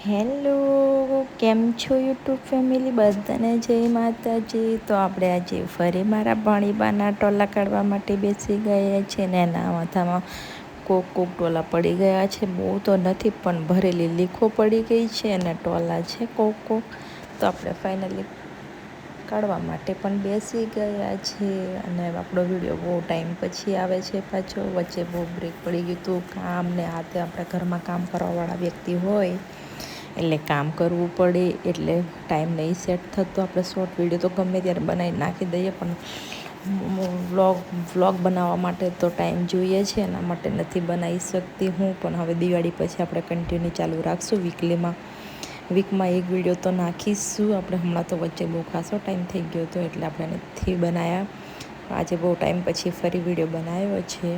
Hello, કેમ છો YouTube family? બધાને જય માતાજી. તો આપણે આજે ફરી મારા ભાણીબાના ટોલા કાઢવા માટે બેસી ગયા છે ને એના માથામાં કોક ટોલા પડી ગયા છે. બહુ તો નથી પણ ભરેલી લીખો પડી ગઈ છે અને ટોલા છે કોક. તો આપણે ફાઇનલી કાઢવા માટે પણ બેસી ગયા છે અને આપણો વિડીયો બહુ ટાઈમ પછી આવે છે પાછો. વચ્ચે બહુ બ્રેક પડી ગયું હતું. કામ ને હાથે આપણા ઘરમાં કામ કરવાવાળા વ્યક્તિ હોય એટલે કામ કરવું પડે, એટલે ટાઈમ નહીં સેટ થતો. આપણે શોર્ટ વિડીયો તો ગમે ત્યારે બનાવી નાખી દઈએ, પણ વ્લોગ બનાવવા માટે તો ટાઈમ જોઈએ છે, એના માટે નથી બનાવી શકતી હું. પણ હવે દિવાળી પછી આપણે કન્ટિન્યુ ચાલુ રાખશું. વીકમાં એક વિડીયો તો નાખીશું આપણે. હમણાં તો વચ્ચે બહુ ખાસો ટાઈમ થઈ ગયો હતો એટલે આપણે નથી બનાવ્યા. આજે બહુ ટાઈમ પછી ફરી વિડીયો બનાવ્યો છે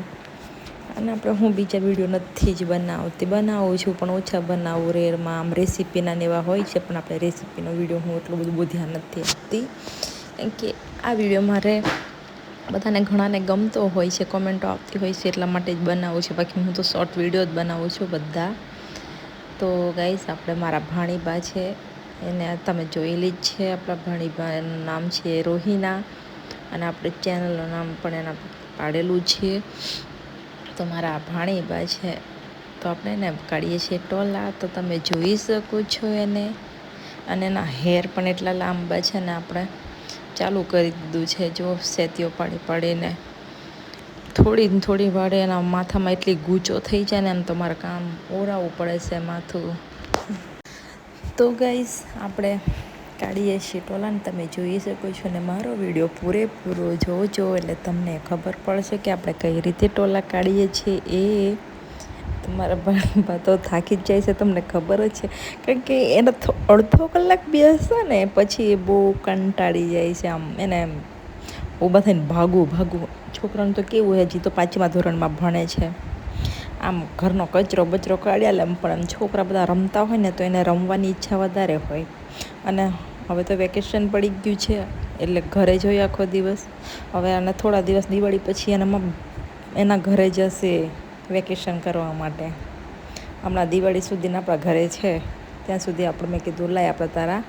અને હું બીજા વિડીયો નથી જ બનાવું છું, પણ ઓછા બનાવું. રેરમાં આમ રેસીપીના ને એવા હોય છે, પણ આપણે રેસીપીનો વિડીયો હું એટલું બધું ધ્યાન નથી આપતી, કેમ કે આ વિડીયો મારે બધાને ઘણાને ગમતો હોય છે, કોમેન્ટો આવતી હોય છે, એટલા માટે જ બનાવું છું. બાકી હું તો શોર્ટ વિડીયો જ બનાવું છું બધા. તો ગાઈસ, આપણે મારા ભાણીબા છે, એને તમે જોયેલી જ છે. આપણા ભાણીબાનું નામ છે રોહિના અને આપણે ચેનલનું નામ પણ એના પાડેલું છે. તો મારા ભાણીબા છે, તો આપણે એને કાઢીએ છીએ ટોલા. તો તમે જોઈ શકો છો એને. અને એના હેર પણ એટલા લાંબા છે ને આપણે ચાલુ કરી દીધું છે. જો સેતીઓ પાડીને થોડી વારે એના માથામાં એટલી ગૂંચો થઈ જાય ને એમ તો મારે કામ ઓરાવવું પડે છે માથું. તો ગાઈસ, આપણે કાઢીએ છીએ ટોલાને, તમે જોઈ શકો છો. ને મારો વિડીયો પૂરેપૂરો જોજો એટલે તમને ખબર પડશે કે આપણે કઈ રીતે ટોલા કાઢીએ છીએ. તમારા ભાણીબા તો થાકી જ જાય છે, તમને ખબર જ છે, કારણ કે એને અડધો કલાક બેસે ને પછી એ બહુ કંટાળી જાય છે. આમ એને ઊભા થઈને ભાગવું. છોકરાનું તો કેવું, હજી તો 5મા ધોરણમાં ભણે છે. આમ ઘરનો કચરો બચરો કાઢ્યા લે, પણ આમ છોકરા બધા રમતા હોય ને તો એને રમવાની ઈચ્છા વધારે હોય. અને હવે તો વેકેશન પડી ગયું છે એટલે ઘરે જ હોય આખો દિવસ. હવે અને થોડા દિવસ દિવાળી પછી એના ઘરે જશે વેકેશન કરવા માટે. હમણાં દિવાળી સુધીના આપણા ઘરે છે, ત્યાં સુધી મેં કીધું લાય આપણે તારા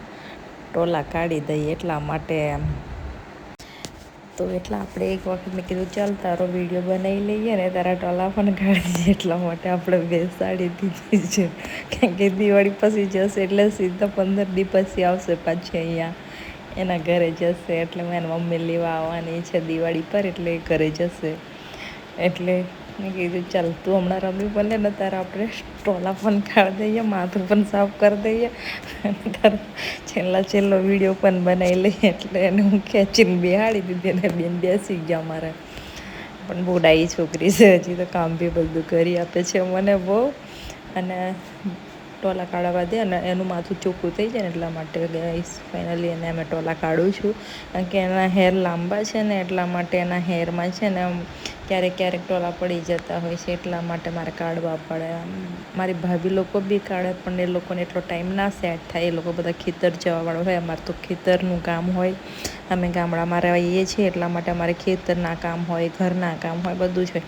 ટોલા કાઢી દઈએ, એટલા માટે એમ. તો આપણે એક વખત મેં કીધું ચાલ તારો વિડીયો બનાવી લઈએ ને તારા ટોલા પણ કાઢી દઈએ, એટલા માટે આપણે બેસાડી દીધી છે. કારણ કે દિવાળી પછી જશે એટલે સીધા 15 દી પછી આવશે પાછી અહીંયા એના ઘરે જશે. એટલે મેં એના મમ્મી લેવા આવવાની છે દિવાળી પર, એટલે ઘરે જશે. એટલે મેં કીધું ચાલ તું હમણાં રમી બને ને તારા આપણે ટોલા પણ કાઢી દઈએ, માથું પણ સાફ કરી દઈએ અને તારો છેલ્લો વિડીયો પણ બનાવી લઈએ. એટલે એને હું ખેંચીને બેસાડી દીધી અને બેન બેસી ગયા મારે. પણ બહુ ડાઈ છોકરી છે, હજી તો કામ બી બધું કરી આપે છે મને બહુ. અને ટોલા કાઢવા દે અને એનું માથું ચોખ્ખું થઈ જાય ને એટલા માટે ગાઈસ ફાઇનલી એને અમે ટોલા કાઢું છું. કારણ કે એના હેર લાંબા છે ને એટલા માટે એના હેરમાં છે ને ક્યારેક ટોલા પડી જતા હોય છે, એટલા માટે મારે કાઢવા પડે. મારી ભાભી લોકો બી કાઢે, પણ એ લોકોને એટલો ટાઈમ ના સેટ થાય. એ લોકો બધા ખેતર જવાવાળા હોય, અમારે તો ખેતરનું કામ હોય. અમે ગામડામાં રહીએ છીએ એટલા માટે અમારે ખેતરના કામ હોય, ઘરના કામ હોય, બધું જ હોય.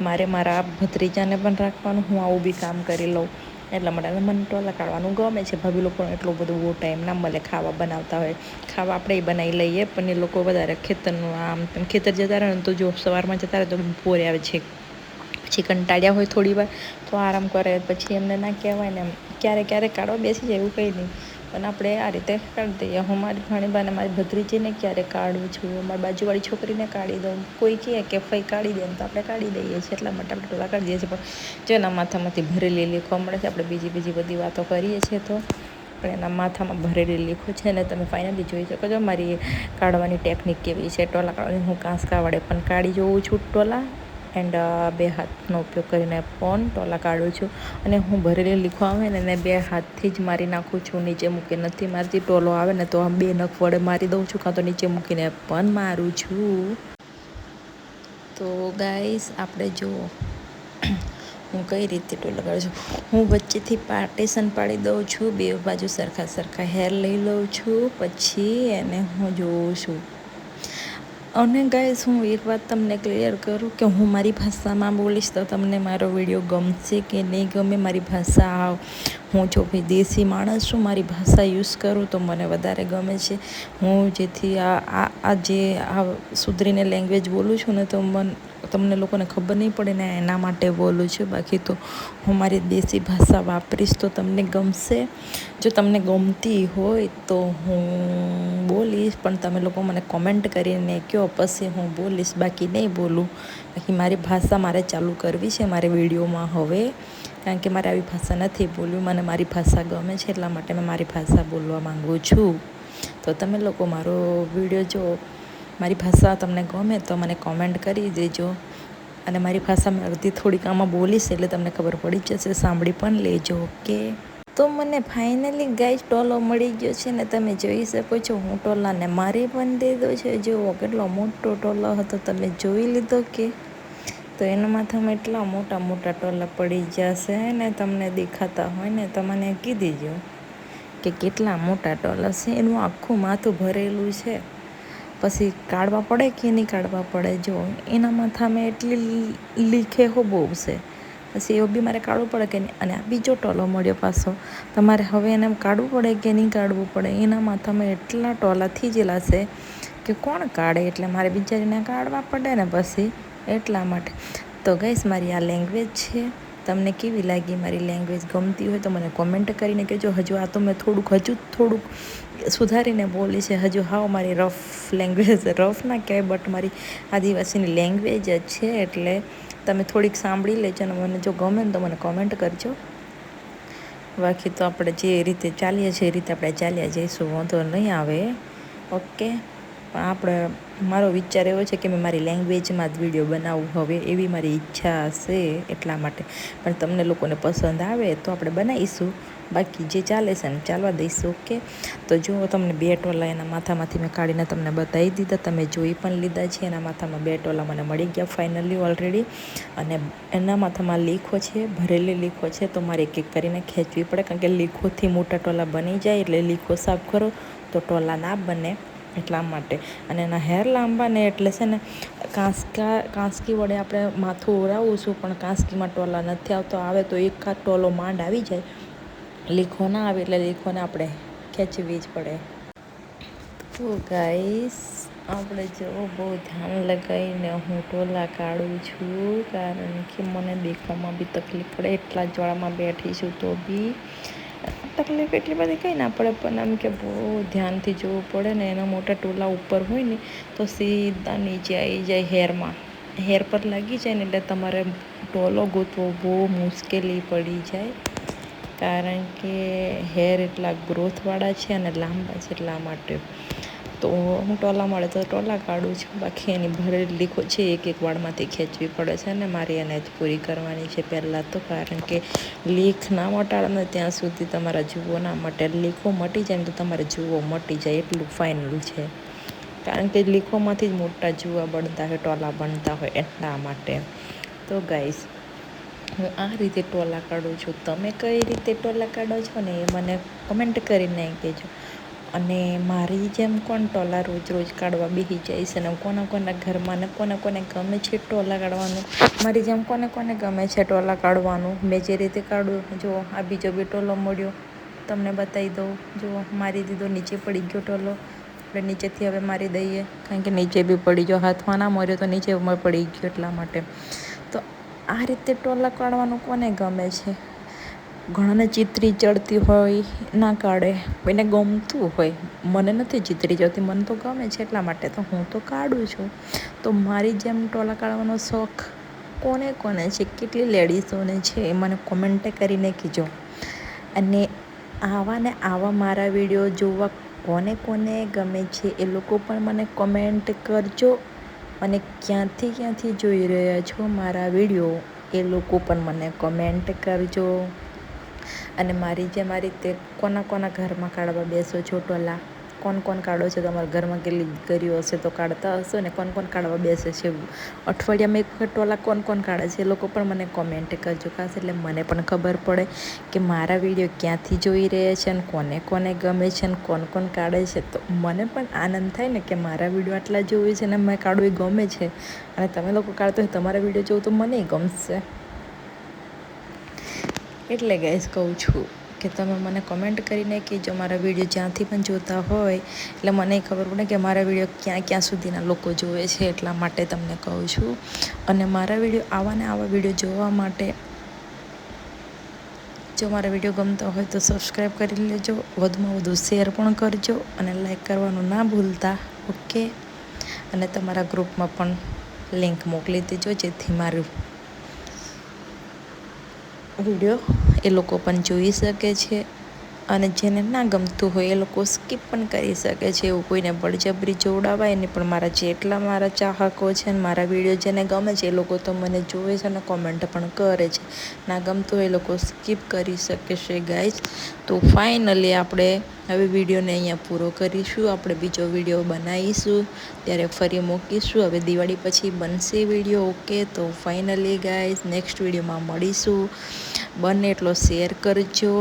મારે મારા ભત્રીજાને પણ રાખવાનું, હું આવું બી કામ કરી લઉં. એટલા માટે મને ટોલા કાઢવાનું ગમે છે. ભાભી લોકોને એટલો બધો બહુ ટાઈમ ના મળે, ખાવા બનાવતા હોય. ખાવા આપણે બનાવી લઈએ, પણ એ લોકો વધારે ખેતરનું આમ ખેતર જતા રહે ને તો જો સવારમાં જતા રહે તો બપોરે આવે છે. પછી કંટાળ્યા હોય થોડી વાર તો આરામ કરે, પછી એમને ના કહેવાય ને એમ ક્યારેક કાઢવા બેસી જાય એવું કંઈ નહીં, પણ આપણે આ રીતે કાઢી દઈએ. હું મારી ભાણીબાને મારી ભત્રીજીને ક્યારેક કાઢું છું, મારી બાજુવાળી છોકરીને કાઢી દઉં. કોઈ કહે કે ફઈ કાઢી દે તો આપણે કાઢી દઈએ છીએ, એટલા માટે આપણે ટોલા કાઢી દઈએ છીએ. પણ જો એના માથામાંથી ભરેલી લીખો મળે છે. આપણે બીજી બધી વાતો કરીએ છીએ તો પણ એના માથામાં ભરેલી લીખો છે ને તમે ફાઇનલી જોઈ શકો છો મારી કાઢવાની ટેકનિક કેવી છે. ટોલા કાઢવાની હું કાંસકા વડે પણ કાઢી જોઉં છું ટોલા, એન્ડ બે હાથનો ઉપયોગ કરીને પણ ટોલા કાઢું છું. અને હું ભરેલી લીખો આવે ને એને બે હાથથી જ મારી નાખું છું, નીચે મૂકી નથી મારતી. ટોલો આવે ને તો આમ બે નખ વડે મારી દઉં છું, કાં તો નીચે મૂકીને પણ મારું છું. તો ગાઈસ, આપણે જુઓ હું કઈ રીતે ટોલા કાઢું છું. હું વચ્ચેથી પાર્ટીશન પાડી દઉં છું, બે બાજુ સરખા હેર લઈ લઉં છું, પછી એને હું જોઉં છું. અને ગાઈસ હું એક વાત તમને ક્લિયર કરું કે હું મારી ભાષામાં બોલીશ તો તમને મારો વિડીયો ગમશે કે નહીં ગમે. મારી ભાષા હું જો વિદેશી માણસ છું, મારી ભાષા યુઝ કરું તો મને વધારે ગમે છે. હું જેથી આ જે સુધરીને લેંગ્વેજ બોલું છું ને તો તમને લોકોને ખબર નહીં પડે ને એના માટે બોલું છું. બાકી તો હું મારી દેશી ભાષા વાપરીશ તો તમને ગમશે. જો તમને ગમતી હોય તો હું બોલીશ, પણ તમે લોકો મને કોમેન્ટ કરીને કહો પછી હું બોલીશ, બાકી નહીં બોલું. બાકી મારી ભાષા મારે ચાલુ કરવી છે મારે વિડીયોમાં હવે, કારણ કે મારે આવી ભાષા નથી બોલવી. મને મારી ભાષા ગમે છે એટલા માટે મેં મારી ભાષા બોલવા માગું છું. તો તમે લોકો મારો વિડીયો જો મારી ભાષા તમને ગમે તો મને કોમેન્ટ કરી દેજો. અને મારી ભાષા મેં અડધી થોડીક આમાં બોલીશ એટલે તમને ખબર પડી જશે, સાંભળી પણ લેજો. ઓકે, તો મને ફાઇનલી ગાઈસ ટોલો મળી ગયો છે ને તમે જોઈ શકો છો. હું ટોલાને મારી પણ દીધો છે. જુઓ કેટલો મોટો ટોલો હતો, તમે જોઈ લીધો કે. તો એના માથામાં એટલા મોટા મોટા ટોલા પડી જશે ને તમને દેખાતા હોય ને તો મને કહી દેજો કે કેટલા મોટા ટોલા છે. એનું આખું માથું ભરેલું છે, પછી કાઢવા પડે કે નહીં કાઢવા પડે. જો એના માથામાં એટલી લીખે હો બહુ છે, પછી એવું બી મારે કાઢવું પડે કે નહીં. અને આ બીજો ટોલો મળ્યો પાછો, તમારે હવે એને કાઢવું પડે કે નહીં કાઢવું પડે. એના માથામાં એટલા ટોલા થઈ ગયેલા છે કે કોણ કાઢે, એટલે મારે બિચારીને કાઢવા પડે ને પછી એટલા માટે. તો ગાઈસ મારી આ લેંગ્વેજ છે, તમને કેવી લાગી મારી લેંગ્વેજ? ગમતી હોય તો મને કોમેન્ટ કરીને કહેજો. હજુ આ તો મેં થોડુંક સુધારીને બોલી છે. હજુ હાવ મારી રફ લેંગ્વેજ, રફ ના કહેવાય બટ મારી આદિવાસીની લેંગ્વેજ જ છે, એટલે તમે થોડીક સાંભળી લેજો. અને મને જો ગમે ને તો મને કોમેન્ટ કરજો. બાકી તો આપણે જે રીતે ચાલીએ છીએ એ રીતે આપણે ચાલ્યા જઈશું, વાંધો નહીં આવે. ઓકે, પણ આપણે મારો વિચાર એવો છે કે મેં મારી લેંગ્વેજમાં જ વિડીયો બનાવું હવે, એવી મારી ઈચ્છા હશે એટલા માટે. પણ તમને લોકોને પસંદ આવે તો આપણે બનાવીશું, બાકી જે ચાલે છે ને ચાલવા દઈશું. ઓકે, તો જો તમને 2 ટોલા એના માથામાંથી મેં કાઢીને તમને બતાવી દીધા, તમે જોઈ પણ લીધા છે. એના માથામાં 2 ટોલા મને મળી ગયા ફાઇનલી ઓલરેડી. અને એના માથામાં લીખો છે, ભરેલી લીખો છે, તો મારે એક એક કરીને ખેંચવી પડે, કારણ કે લીખોથી મોટા ટોલા બની જાય. એટલે લીખો સાફ કરો તો ટોલા ના બને એટલા માટે. અને એના હેર લાંબા ને એટલે છે ને કાંસકી વડે આપણે માથું ઓરાવું છું, પણ કાંસકીમાં ટોલા નથી આવતો. આવે તો એક ટોલો માંડ આવી જાય, લીખો ના આવે એટલે લીખોને આપણે ખેંચવી જ પડે. તો ગાઈસ આપણે જો બહુ ધ્યાન લગાવીને હું ટોલા કાઢું છું, કારણ કે મને દેખાવામાં બી તકલીફ પડે. એટલા જ્વાળામાં બેઠી છું તો બી તકલીફ એટલી બધી કંઈ ના પડે, પણ આમ કે બહુ ધ્યાનથી જોવું પડે ને. એના મોટા ટોલા ઉપર હોય ને તો સીધા નીચે આવી જાય હેરમાં, હેર પર લાગી જાય ને એટલે તમારે ટોલો ગોતવો બહુ મુશ્કેલી પડી જાય, કારણ કે હેર એટલા ગ્રોથવાળા છે અને લાંબા છે એટલા માટે. તો હું ટોલા મળે તો ટોલા કાઢું છું, બાકી એની ભરેલી લીખો છે એક એક વાળમાંથી ખેંચવી પડે છે ને મારે એને જ પૂરી કરવાની છે પહેલાં તો. કારણ કે લીખ ના મટાડો ને ત્યાં સુધી તમારા જુઓ ના મટે. લીખો મટી જાય ને તો તમારે જુઓ મટી જાય એટલું ફાઇનલ છે, કારણ કે લીખોમાંથી જ મોટા જુવા બનતા હોય, ટોલા બનતા હોય એટલા માટે. તો ગાઈસ હું આ રીતે ટોલા કાઢું છું, તમે કઈ રીતે ટોલા કાઢો છો ને એ મને કમેન્ટ કરીને કહેજો. અને મારી જેમ કોણ ટોલા રોજ કાઢવા બેસી જાય છે, ને કોના ઘરમાં ને કોને ગમે છે ટોલા કાઢવાનું, મારી જેમ કોને ગમે છે ટોલા કાઢવાનું. મેં જે રીતે કાઢું, જો આ બીજો બી ટોલો મળ્યો તમને બતાવી દઉં. જો મારી દીધો, નીચે પડી ગયો ટોલો, આપણે નીચેથી હવે મારી દઈએ, કારણ કે નીચે બી પડી ગયો. હાથમાં ના મર્યો તો નીચે પડી ગયો એટલા માટે. તો આ રીતે ટોલા કાઢવાનું કોને ગમે છે? ઘણાને ચીતરી ચડતી હોય ના કાઢે, એને ગમતું હોય. મને નથી ચીતરી ચડતી, મને તો ગમે છે એટલા માટે તો હું તો કાઢું છું. તો મારી જેમ ટોલા કાઢવાનો શોખ કોને છે, કેટલી લેડીઝોને છે એ મને કોમેન્ટ કરીને કહેજો. અને આવા મારા વિડીયો જોવા કોને ગમે છે એ લોકો પણ મને કોમેન્ટ કરજો. અને ક્યાંથી જોઈ રહ્યા છો મારા વિડીયો એ લોકો પણ મને કોમેન્ટ કરજો. અને મારી રીતે કોના ઘરમાં કાઢવા બેસો છો ટોલા કોણ કાઢો છો, તમારા ઘરમાં કેટલી દીકરીઓ હશે તો કાઢતા હશો ને, કોણ કાઢવા બેસે છે અઠવાડિયામાં એક વખત ટોલા કોણ કાઢે છે, એ લોકો પણ મને કોમેન્ટ કરજો ખાસ, એટલે મને પણ ખબર પડે કે મારા વિડીયો ક્યાંથી જોઈ રહ્યા છે અને કોને ગમે છે અને કોણ કાઢે છે. તો મને પણ આનંદ થાય ને કે મારા વિડીયો આટલા જોવે છે ને મેં કાઢવું એ ગમે છે, અને તમે લોકો કાઢતો હોય તમારા વિડીયો જોવું તો મને ગમશે. એટલે ગાઈસ કહું છું કે તમે મને કોમેન્ટ કરીને કહેજો મારા વિડીયો જ્યાંથી પણ જોતા હોય, એટલે મને ખબર પડે કે મારા વિડીયો ક્યાં સુધીના લોકો જોવે છે. એટલા માટે તમને કહું છું. અને મારા વિડીયો આવા વિડીયો જોવા માટે જો મારા વિડીયો ગમતા હોય તો સબસ્ક્રાઈબ કરી લેજો, વધુમાં વધુ શેર પણ કરજો અને લાઈક કરવાનું ના ભૂલતા. ઓકે, અને તમારા ગ્રુપમાં પણ લિંક મોકલી દેજો, જેથી મારું વિડીયો એ લોકો પણ જોઈ શકે છે. અને જેને ના ગમતું હોય એ લોકો સ્કીપ પણ કરી શકે છે. એવું કોઈને બળજબરી જોવડાવાય નહીં. પણ મારા ચાહકો છે અને મારા વિડીયો જેને ગમે છે એ લોકો તો મને જોવે છે અને કોમેન્ટ પણ કરે છે. ના ગમતું હોય એ લોકો સ્કીપ કરી શકે છે ગાઈઝ. તો ફાઇનલી આપણે હવે વિડીયોને અહીંયા પૂરો કરીશું. આપણે બીજો વિડીયો બનાવીશું ત્યારે ફરી મૂકીશું. હવે દિવાળી પછી બનશે વિડીયો. ઓકે, તો ફાઇનલી ગાઈઝ નેક્સ્ટ વિડીયોમાં મળીશું. બને એટલો શેર કરજો,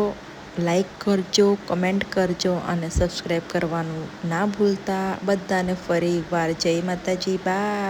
લાઈક કરજો, કમેન્ટ કરજો અને સબસ્ક્રાઈબ કરવાનું ના ભૂલતા. બધાને ફરી એકવાર જય માતાજી, બાય.